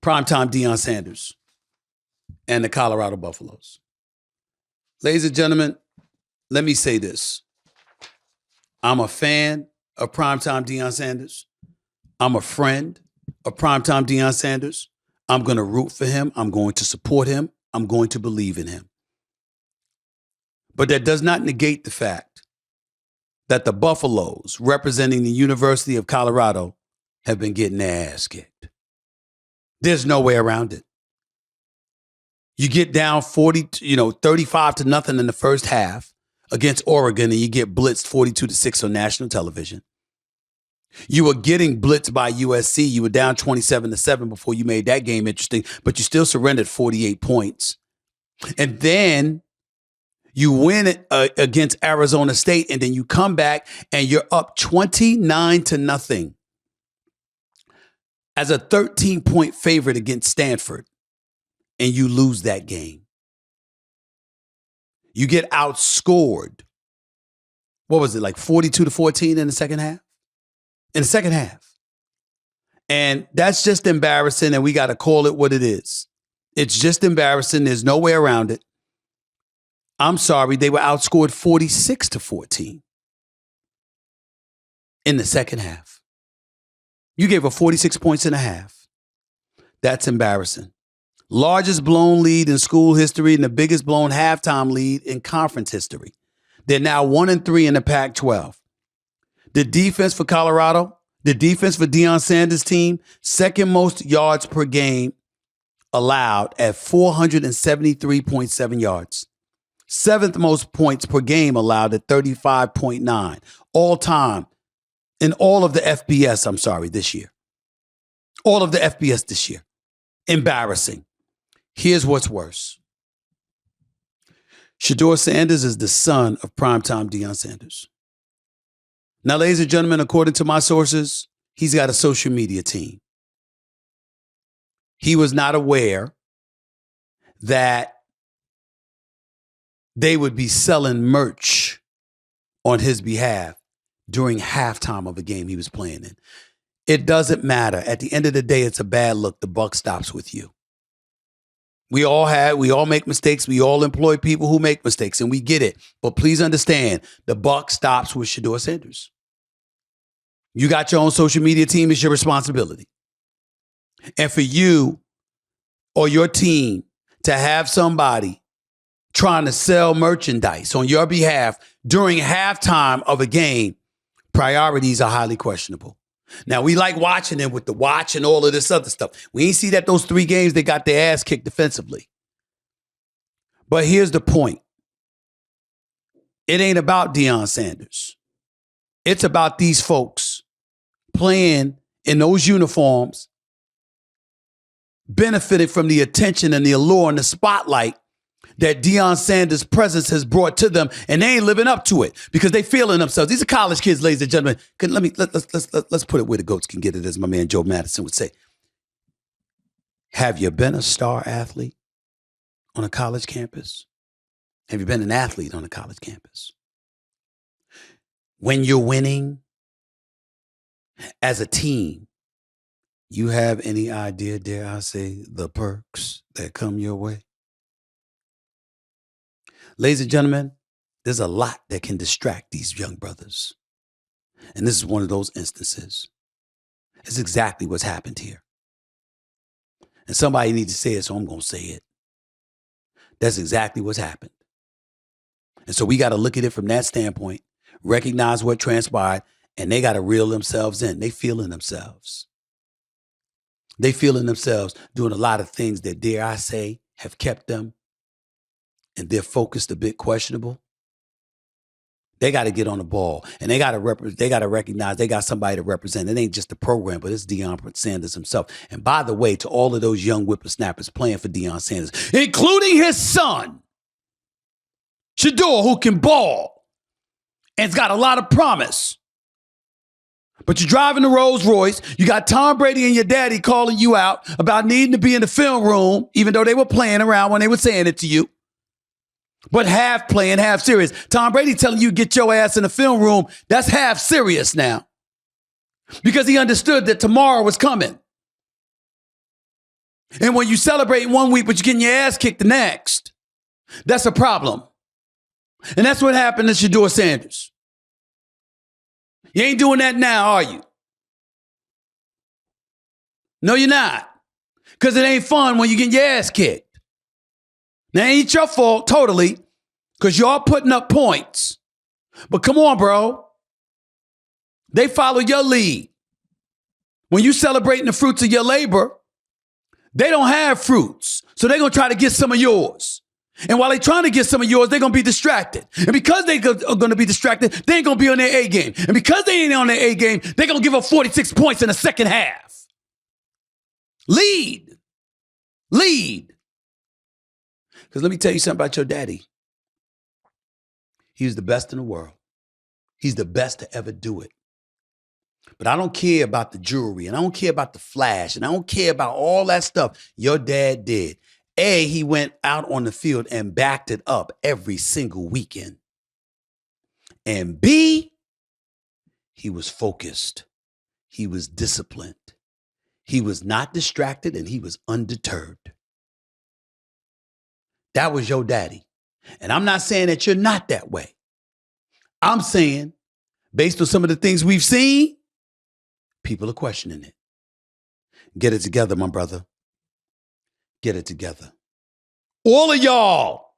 primetime Deion Sanders and the Colorado Buffaloes. Ladies and gentlemen, let me say this. I'm a fan of primetime Deion Sanders. I'm a friend of primetime Deion Sanders. I'm going to root for him. I'm going to support him. I'm going to believe in him. But that does not negate the fact that the Buffaloes, representing the University of Colorado, have been getting their ass kicked. There's no way around it. You get down 35 to nothing in the first half against Oregon, and you get blitzed 42-6 on national television. You were getting blitzed by USC. You were down 27-7 before you made that game interesting, but you still surrendered 48 points. And then you win against Arizona State, and then you come back and you're up 29-0 as a 13-point favorite against Stanford, and you lose that game. You get outscored. What was it, like 42-14 in the second half? In the second half. And that's just embarrassing, and we got to call it what it is. It's just embarrassing. There's no way around it. I'm sorry, they were outscored 46-14 in the second half. You gave up 46 points and a half. That's embarrassing. Largest blown lead in school history and the biggest blown halftime lead in conference history. They're now 1-3 in the Pac-12. The defense for Colorado, the defense for Deion Sanders' team, second most yards per game allowed at 473.7 yards. Seventh most points per game allowed at 35.9. All time in all of the FBS, this year. All of the FBS this year. Embarrassing. Here's what's worse. Shedeur Sanders is the son of primetime Deion Sanders. Now, ladies and gentlemen, according to my sources, he's got a social media team. He was not aware that they would be selling merch on his behalf during halftime of a game he was playing in. It doesn't matter. At the end of the day, it's a bad look. The buck stops with you. We all make mistakes. We all employ people who make mistakes, and we get it. But please understand, the buck stops with Shedeur Sanders. You got your own social media team. It's your responsibility. And for you or your team to have somebody trying to sell merchandise on your behalf during halftime of a game, priorities are highly questionable. Now, we like watching them with the watch and all of this other stuff. We ain't see that those 3 games, they got their ass kicked defensively. But here's the point. It ain't about Deion Sanders. It's about these folks playing in those uniforms, benefiting from the attention and the allure and the spotlight that Deion Sanders' presence has brought to them, and they ain't living up to it because they feeling themselves. These are college kids, ladies and gentlemen. Let's put it where the goats can get it, as my man Joe Madison would say. Have you been a star athlete on a college campus? Have you been an athlete on a college campus? When you're winning as a team, you have any idea, dare I say, the perks that come your way? Ladies and gentlemen, there's a lot that can distract these young brothers. And this is one of those instances. It's exactly what's happened here. And somebody needs to say it, so I'm going to say it. That's exactly what's happened. And so we got to look at it from that standpoint, recognize what transpired, and they got to reel themselves in. They feeling themselves. They feeling themselves doing a lot of things that, dare I say, have kept them, and they're focused a bit questionable. They got to get on the ball, and they got to recognize they got somebody to represent. It ain't just the program, but it's Deion Sanders himself. And by the way, to all of those young whippersnappers playing for Deion Sanders, including his son, Shedeur, who can ball and's got a lot of promise. But you're driving the Rolls Royce. You got Tom Brady and your daddy calling you out about needing to be in the film room, even though they were playing around when they were saying it to you. But half playing, half serious. Tom Brady telling you get your ass in the film room, that's half serious now. Because he understood that tomorrow was coming. And when you celebrate 1 week, but you're getting your ass kicked the next, that's a problem. And that's what happened to Shedeur Sanders. You ain't doing that now, are you? No, you're not. Because it ain't fun when you get your ass kicked. Now, it ain't your fault totally, because y'all putting up points. But come on, bro. They follow your lead. When you celebrating the fruits of your labor, they don't have fruits. So they're going to try to get some of yours. And while they're trying to get some of yours, they're going to be distracted. And because they are going to be distracted, they ain't going to be on their A game. And because they ain't on their A game, they're going to give up 46 points in the second half. Lead. Because let me tell you something about your daddy. He was the best in the world. He's the best to ever do it. But I don't care about the jewelry, and I don't care about the flash, and I don't care about all that stuff your dad did. A, he went out on the field and backed it up every single weekend. And B, he was focused. He was disciplined. He was not distracted, and he was undeterred. That was your daddy. And I'm not saying that you're not that way. I'm saying, based on some of the things we've seen, people are questioning it. Get it together, my brother. Get it together. All of y'all.